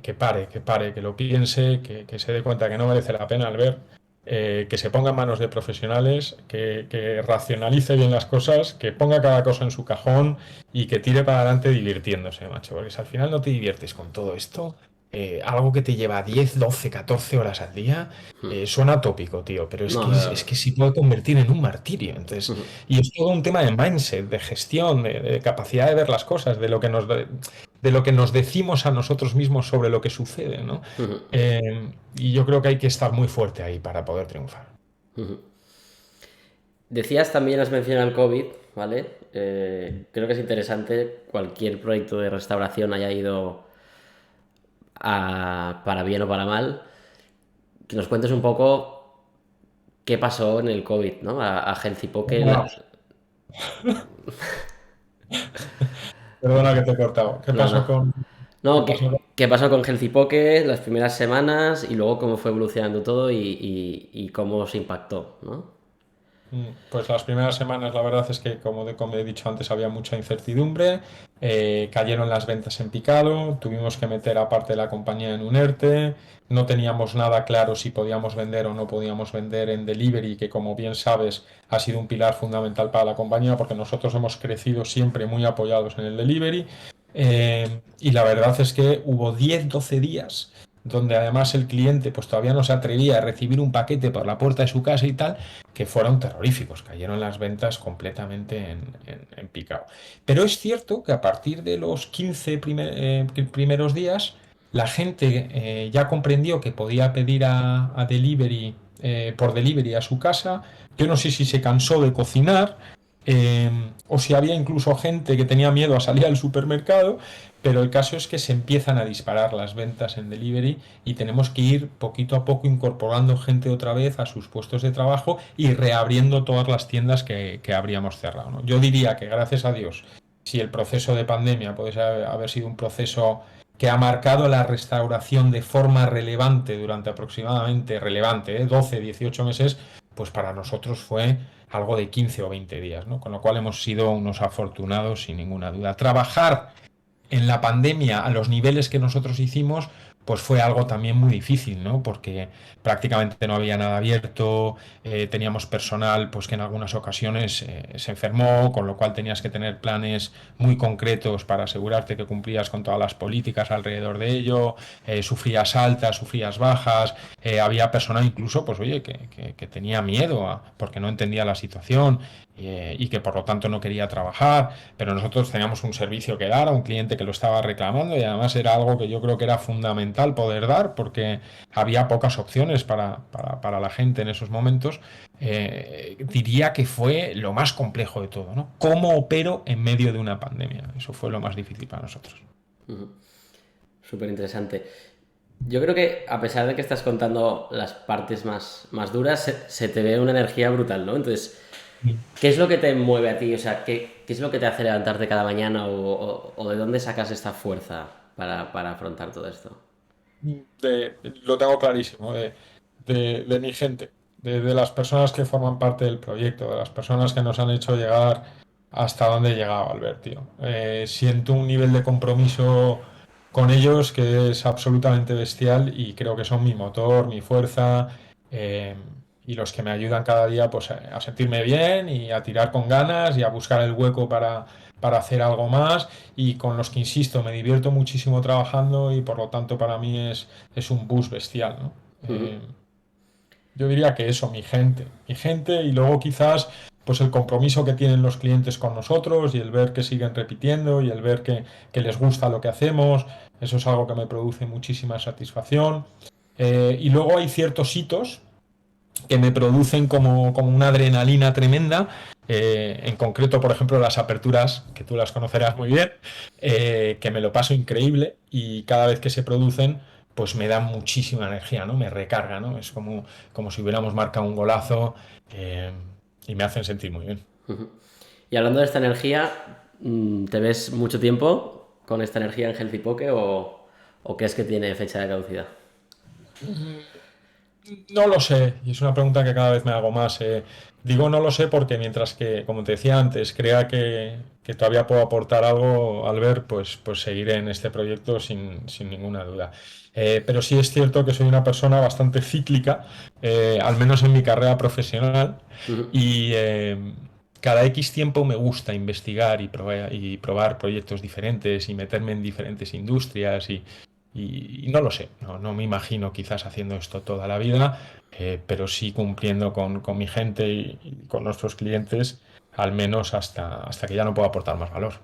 [SPEAKER 2] que pare, que lo piense, que se dé cuenta que no merece la pena al ver, que se ponga en manos de profesionales, que racionalice bien las cosas, que ponga cada cosa en su cajón y que tire para adelante divirtiéndose, macho. Porque si al final no te diviertes con todo esto, algo que te lleva 10 12 14 horas al día, suena tópico, tío, pero
[SPEAKER 1] No,
[SPEAKER 2] es
[SPEAKER 1] pero...
[SPEAKER 2] que se puede convertir en un martirio. Entonces, y es todo un tema de mindset, de gestión, de capacidad de ver las cosas, de lo que nos decimos a nosotros mismos sobre lo que sucede, ¿no? Y yo creo que hay que estar muy fuerte ahí para poder triunfar.
[SPEAKER 1] Decías también, has mencionado el COVID, ¿vale? Creo que es interesante cualquier proyecto de restauración haya ido para bien o para mal, que nos cuentes un poco qué pasó en el COVID, ¿no? A Healthy Poke.
[SPEAKER 2] Bueno, perdona que te he cortado.
[SPEAKER 1] No, no.
[SPEAKER 2] ¿Qué
[SPEAKER 1] No,
[SPEAKER 2] pasó
[SPEAKER 1] qué pasó con Healthy Poke las primeras semanas y luego cómo fue evolucionando todo y cómo se impactó, ¿no?
[SPEAKER 2] Pues las primeras semanas, la verdad es que, como he dicho antes, había mucha incertidumbre, cayeron las ventas en picado, tuvimos que meter a parte de la compañía en un ERTE, no teníamos nada claro si podíamos vender o no podíamos vender en delivery, que como bien sabes ha sido un pilar fundamental para la compañía porque nosotros hemos crecido siempre muy apoyados en el delivery. Y la verdad es que hubo 10 12 días donde además el cliente pues todavía no se atrevía a recibir un paquete por la puerta de su casa y tal, que fueron terroríficos, cayeron las ventas completamente en picado. Pero es cierto que a partir de los 15 primeros días, la gente ya comprendió que podía pedir a delivery, por delivery a su casa. Yo no sé si se cansó de cocinar, o si había incluso gente que tenía miedo a salir al supermercado, pero el caso es que se empiezan a disparar las ventas en delivery y tenemos que ir poquito a poco incorporando gente otra vez a sus puestos de trabajo y reabriendo todas las tiendas que habríamos cerrado, ¿no? Yo diría que gracias a Dios, si el proceso de pandemia puede haber sido un proceso que ha marcado la restauración de forma relevante durante aproximadamente, relevante, 12, 18 meses, pues para nosotros fue algo de 15 o 20 días, ¿no? Con lo cual hemos sido unos afortunados sin ninguna duda. Trabajar en la pandemia a los niveles que nosotros hicimos, pues fue algo también muy difícil, ¿no? Porque prácticamente no había nada abierto, teníamos personal pues que en algunas ocasiones se enfermó, con lo cual tenías que tener planes muy concretos para asegurarte que cumplías con todas las políticas alrededor de ello, sufrías altas, sufrías bajas, había personal incluso, pues oye, que tenía miedo porque no entendía la situación y que por lo tanto no quería trabajar, pero nosotros teníamos un servicio que dar a un cliente que lo estaba reclamando y además era algo que yo creo que era fundamental poder dar porque había pocas opciones para la gente en esos momentos. Diría que fue lo más complejo de todo, ¿no? ¿Cómo opero en medio de una pandemia? Eso fue lo más difícil para nosotros.
[SPEAKER 1] Súper interesante. Yo creo que a pesar de que estás contando las partes más duras, se te ve una energía brutal, ¿no? Entonces, ¿qué es lo que te mueve a ti? O sea, ¿qué es lo que te hace levantarte cada mañana o de dónde sacas esta fuerza para afrontar todo esto?
[SPEAKER 2] Lo tengo clarísimo, de mi gente, de las personas que forman parte del proyecto, de las personas que nos han hecho llegar hasta donde he llegado, Albert, tío. Siento un nivel de compromiso con ellos que es absolutamente bestial y creo que son mi motor, mi fuerza, eh, y los que me ayudan cada día pues, a sentirme bien y a tirar con ganas y a buscar el hueco para hacer algo más y con los que, insisto, me divierto muchísimo trabajando y por lo tanto para mí es un boost bestial, ¿no? Yo diría que eso, mi gente y luego quizás pues el compromiso que tienen los clientes con nosotros y el ver que siguen repitiendo y el ver que les gusta lo que hacemos. Eso es algo que me produce muchísima satisfacción. Y luego hay ciertos hitos que me producen como una adrenalina tremenda. En concreto, por ejemplo, las aperturas, que tú las conocerás muy bien, que me lo paso increíble y cada vez que se producen, pues me dan muchísima energía, ¿no? Me recarga, ¿no? Es como si hubiéramos marcado un golazo eh, y me hacen sentir muy bien.
[SPEAKER 1] Y hablando de esta energía, ¿te ves mucho tiempo con esta energía en Healthy Poke o crees que tiene fecha de caducidad?
[SPEAKER 2] No lo sé, y es una pregunta que cada vez me hago más. Digo no lo sé porque mientras que, como te decía antes, crea que todavía puedo aportar algo al ver, pues seguiré en este proyecto sin ninguna duda. Pero sí es cierto que soy una persona bastante cíclica, al menos en mi carrera profesional, y cada X tiempo me gusta investigar y probar proyectos diferentes y meterme en diferentes industrias y no lo sé, no me imagino quizás haciendo esto toda la vida, pero sí cumpliendo con mi gente y con nuestros clientes, al menos hasta que ya no puedo aportar más valor.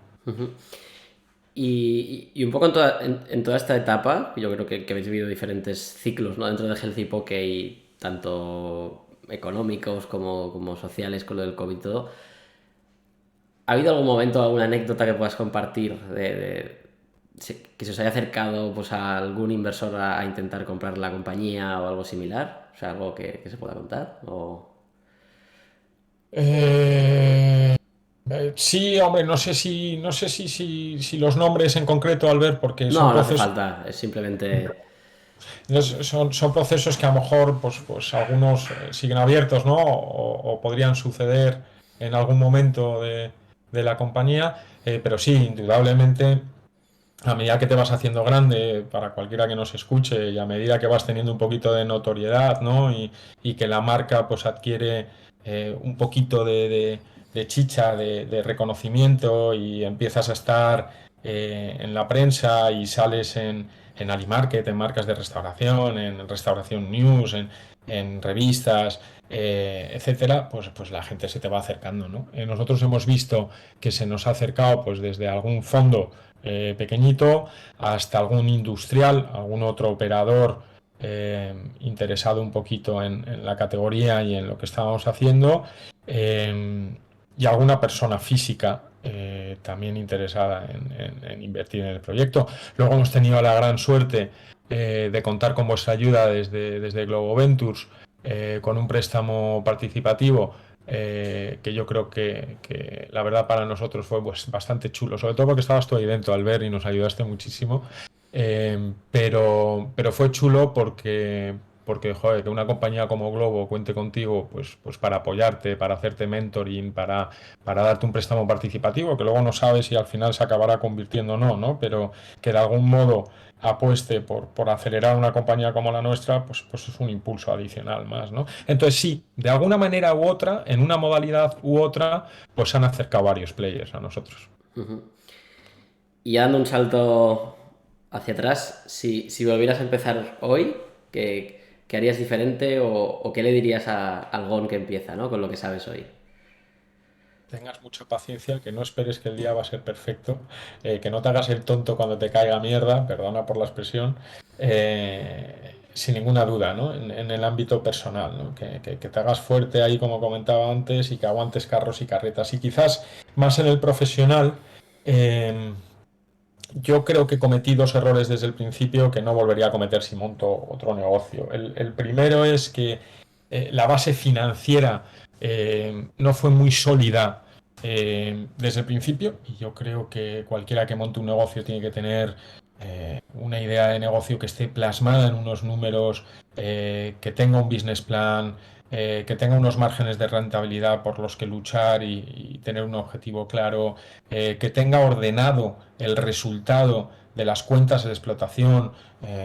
[SPEAKER 1] Y un poco en toda esta etapa, yo creo que habéis vivido diferentes ciclos, ¿no? Dentro de Healthy Poke y tanto económicos como sociales con lo del COVID y todo. ¿Ha habido algún momento, alguna anécdota que puedas compartir que se os haya acercado pues, a algún inversor a intentar comprar la compañía o algo similar? O sea, algo que se pueda contar.
[SPEAKER 2] Eh, sí, hombre, no sé si los nombres en concreto, Albert, porque son
[SPEAKER 1] No, no hace
[SPEAKER 2] procesos.
[SPEAKER 1] falta. Es simplemente.
[SPEAKER 2] Son procesos que a lo mejor pues algunos siguen abiertos, ¿no? O podrían suceder en algún momento de la compañía, pero sí, indudablemente, a medida que te vas haciendo grande, para cualquiera que nos escuche, y a medida que vas teniendo un poquito de notoriedad, ¿no? Y que la marca pues adquiere un poquito de chicha, de reconocimiento y empiezas a estar en la prensa y sales en Alimarket, en marcas de restauración, en Restauración News, en revistas, etcétera, pues la gente se te va acercando, ¿no? Nosotros hemos visto que se nos ha acercado pues desde algún fondo pequeñito hasta algún industrial, algún otro operador interesado un poquito en la categoría y en lo que estábamos haciendo, y alguna persona física también interesada en invertir en el proyecto. Luego hemos tenido la gran suerte de contar con vuestra ayuda desde Globo Ventures, con un préstamo participativo que yo creo que la verdad para nosotros fue pues, bastante chulo, sobre todo porque estabas tú ahí dentro, Albert, y nos ayudaste muchísimo. Pero fue chulo porque, joder, que una compañía como Globo cuente contigo pues para apoyarte, para hacerte mentoring, para darte un préstamo participativo, que luego no sabes si al final se acabará convirtiendo o no, ¿no? Pero que de algún modo apueste por acelerar una compañía como la nuestra, pues es un impulso adicional más, ¿no? Entonces sí, de alguna manera u otra, en una modalidad u otra, pues se han acercado varios players a nosotros.
[SPEAKER 1] Y ya dando un salto hacia atrás, si volvieras a empezar hoy, ¿qué harías diferente o qué le dirías al Gon que empieza, ¿no? Con lo que sabes hoy?
[SPEAKER 2] Tengas mucha paciencia, que no esperes que el día va a ser perfecto, que no te hagas el tonto cuando te caiga mierda, perdona por la expresión, sin ninguna duda, ¿no? En el ámbito personal, ¿no? Que te hagas fuerte ahí, como comentaba antes, y que aguantes carros y carretas. Y quizás más en el profesional, eh, yo creo que cometí dos errores desde el principio que no volvería a cometer si monto otro negocio. El primero es que la base financiera no fue muy sólida desde el principio y yo creo que cualquiera que monte un negocio tiene que tener una idea de negocio que esté plasmada en unos números, que tenga un business plan, que tenga unos márgenes de rentabilidad por los que luchar y tener un objetivo claro, que tenga ordenado el resultado de las cuentas de explotación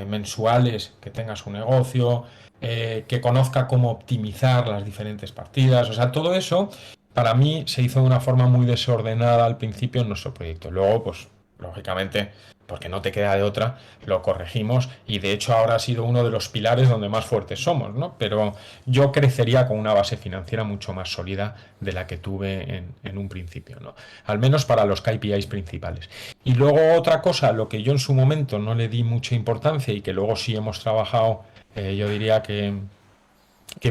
[SPEAKER 2] mensuales que tenga su negocio, que conozca cómo optimizar las diferentes partidas, o sea, todo eso para mí se hizo de una forma muy desordenada al principio en nuestro proyecto. Luego, pues, lógicamente, porque no te queda de otra, lo corregimos y de hecho ahora ha sido uno de los pilares donde más fuertes somos, ¿no? Pero yo crecería con una base financiera mucho más sólida de la que tuve en un principio, ¿no? Al menos para los KPIs principales. Y luego otra cosa, lo que yo en su momento no le di mucha importancia y que luego sí hemos trabajado, yo diría que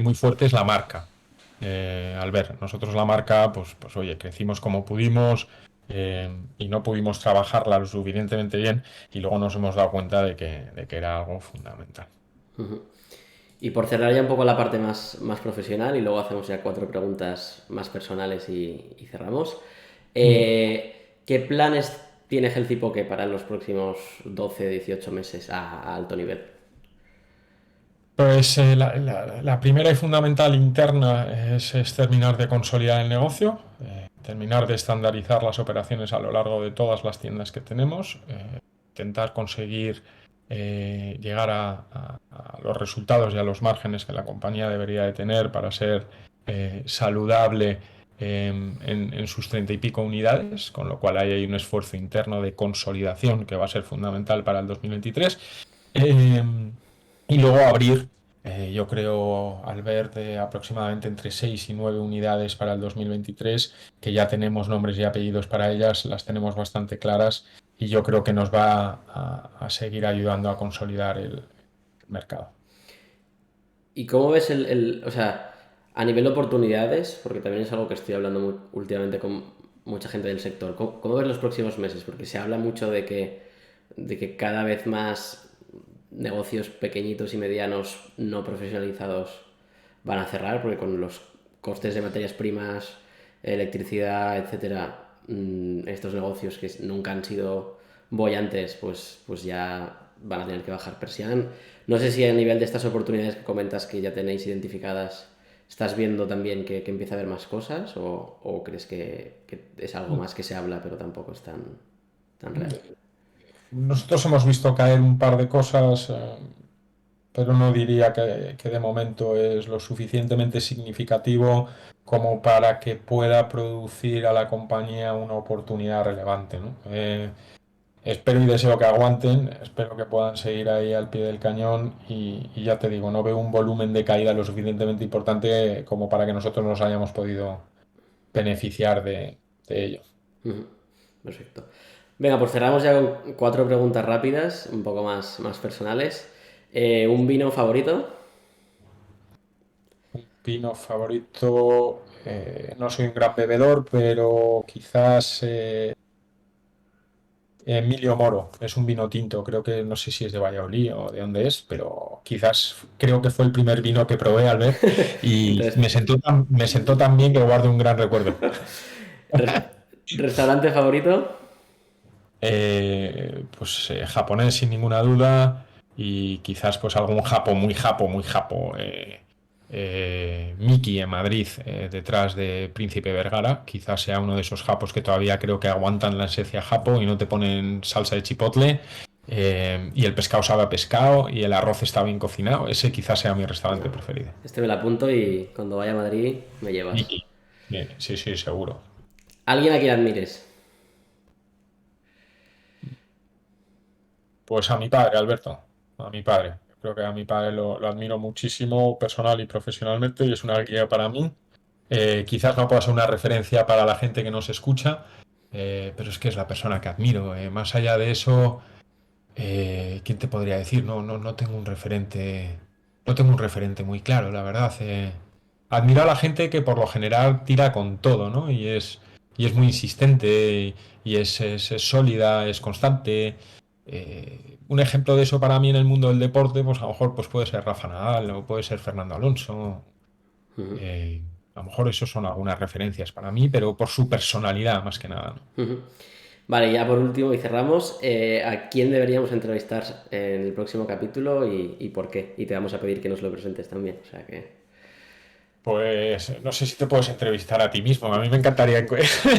[SPEAKER 2] muy fuerte es la marca. Al ver, nosotros la marca, pues oye, crecimos como pudimos y no pudimos trabajarla lo suficientemente bien y luego nos hemos dado cuenta de que era algo fundamental.
[SPEAKER 1] Y por cerrar ya un poco la parte más profesional y luego hacemos ya 4 preguntas más personales y cerramos. ¿Qué planes tiene Healthy Poke para los próximos 12-18 meses a alto nivel?
[SPEAKER 2] Pues la primera y fundamental interna es terminar de consolidar el negocio, terminar de estandarizar las operaciones a lo largo de todas las tiendas que tenemos, intentar conseguir llegar a los resultados y a los márgenes que la compañía debería de tener para ser saludable en sus 30 y pico unidades, con lo cual ahí hay un esfuerzo interno de consolidación que va a ser fundamental para el 2023. Y luego abrir, yo creo, al ver de aproximadamente entre 6 y 9 unidades para el 2023, que ya tenemos nombres y apellidos para ellas, las tenemos bastante claras y yo creo que nos va a seguir ayudando a consolidar el mercado.
[SPEAKER 1] ¿Y cómo ves o sea, a nivel de oportunidades, porque también es algo que estoy hablando últimamente con mucha gente del sector, ¿cómo ves los próximos meses? Porque se habla mucho de que cada vez más negocios pequeñitos y medianos no profesionalizados van a cerrar, porque con los costes de materias primas, electricidad, etcétera, estos negocios que nunca han sido bollantes, pues ya van a tener que bajar persiana. No sé si a nivel de estas oportunidades que comentas que ya tenéis identificadas, ¿estás viendo también que empieza a haber más cosas o crees que es algo más que se habla pero tampoco es tan real?
[SPEAKER 2] Nosotros hemos visto caer un par de cosas, pero no diría que de momento es lo suficientemente significativo como para que pueda producir a la compañía una oportunidad relevante, ¿no? Espero y deseo que aguanten, espero que puedan seguir ahí al pie del cañón y ya te digo, no veo un volumen de caída lo suficientemente importante como para que nosotros nos hayamos podido beneficiar de ello.
[SPEAKER 1] Perfecto. Venga, pues cerramos ya con 4 preguntas rápidas, un poco más personales. ¿Un vino favorito?
[SPEAKER 2] Vino favorito, no soy un gran bebedor, pero quizás Emilio Moro, es un vino tinto, creo que no sé si es de Valladolid o de dónde es, pero quizás creo que fue el primer vino que probé al ver y
[SPEAKER 1] Entonces,
[SPEAKER 2] me sentó tan bien que guardo un gran recuerdo.
[SPEAKER 1] res- ¿restaurante favorito?
[SPEAKER 2] Pues japonés sin ninguna duda y quizás pues algún muy japo, Miki en Madrid, detrás de Príncipe Vergara, quizás sea uno de esos japos que todavía creo que aguantan la esencia japo y no te ponen salsa de chipotle, y el pescado sabe a pescado y el arroz está bien cocinado, ese quizás sea mi restaurante preferido.
[SPEAKER 1] Este me lo apunto y cuando vaya a Madrid me llevas.
[SPEAKER 2] Miki, sí, sí, seguro.
[SPEAKER 1] ¿Alguien a quien admires?
[SPEAKER 2] Pues a mi padre, Alberto, a mi padre. Creo que a mi padre lo admiro muchísimo personal y profesionalmente y es una guía para mí. Quizás no pueda ser una referencia para la gente que nos escucha, pero es que es la persona que admiro. Más allá de eso, ¿quién te podría decir? No tengo un referente, no tengo un referente muy claro, la verdad. Admiro a la gente que por lo general tira con todo, ¿no? Y es muy insistente y es sólida, es constante. Un ejemplo de eso para mí en el mundo del deporte, pues a lo mejor pues puede ser Rafa Nadal o puede ser Fernando Alonso. Eh, a lo mejor eso son algunas referencias para mí, pero por su personalidad más que nada, ¿no?
[SPEAKER 1] Vale, ya por último y cerramos. ¿A quién deberíamos entrevistar en el próximo capítulo y por qué? Y te vamos a pedir que nos lo presentes también. O sea que.
[SPEAKER 2] Pues no sé si te puedes entrevistar a ti mismo. A mí me encantaría,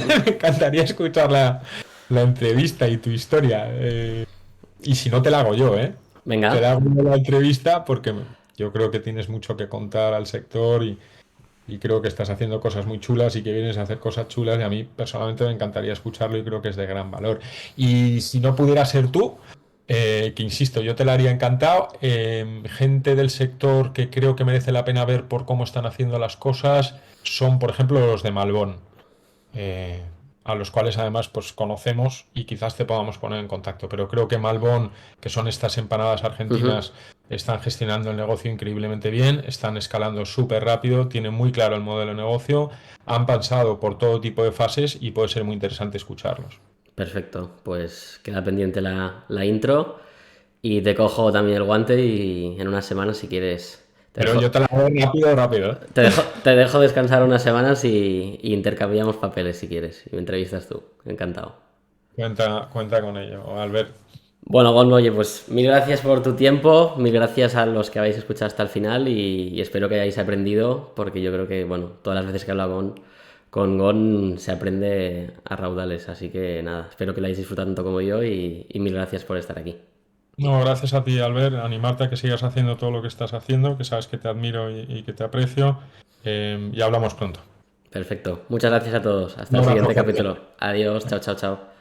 [SPEAKER 2] me encantaría escuchar la entrevista y tu historia. Y si no, te la hago yo, ¿eh? Te la
[SPEAKER 1] Venga.
[SPEAKER 2] hago yo la entrevista porque yo creo que tienes mucho que contar al sector y creo que estás haciendo cosas muy chulas y que vienes a hacer cosas chulas y a mí personalmente me encantaría escucharlo y creo que es de gran valor. Y si no pudiera ser tú, que insisto, yo te la haría encantado, gente del sector que creo que merece la pena ver por cómo están haciendo las cosas son, por ejemplo, los de Malbón, eh, a los cuales además pues conocemos y quizás te podamos poner en contacto. Pero creo que Malbón, que son estas empanadas
[SPEAKER 1] Ujú.
[SPEAKER 2] argentinas, están gestionando el negocio increíblemente bien, están escalando súper rápido, tienen muy claro el modelo de negocio, han pasado por todo tipo de fases y puede ser muy interesante escucharlos.
[SPEAKER 1] Perfecto, pues queda pendiente la intro y te cojo también el guante y en unas semanas si quieres te
[SPEAKER 2] Pero
[SPEAKER 1] dejo,
[SPEAKER 2] yo te la hago rápido, rápido, ¿eh?
[SPEAKER 1] te dejo descansar unas semanas y intercambiamos papeles si quieres y me entrevistas tú. Encantado.
[SPEAKER 2] Cuenta con ello, Albert.
[SPEAKER 1] Bueno, Gon, oye, pues mil gracias por tu tiempo, mil gracias a los que habéis escuchado hasta el final y espero que hayáis aprendido, porque yo creo que, bueno, todas las veces que he hablado con Gon se aprende a raudales, así que nada, espero que lo hayáis disfrutado tanto como yo y mil gracias por estar aquí.
[SPEAKER 2] No, gracias a ti, Albert. Animarte a que sigas haciendo todo lo que estás haciendo, que sabes que te admiro y que te aprecio. Y hablamos pronto.
[SPEAKER 1] Perfecto, muchas gracias a todos, hasta
[SPEAKER 2] Un
[SPEAKER 1] el
[SPEAKER 2] abrazo
[SPEAKER 1] siguiente
[SPEAKER 2] fuerte.
[SPEAKER 1] capítulo. Adiós, chao, chao, chao.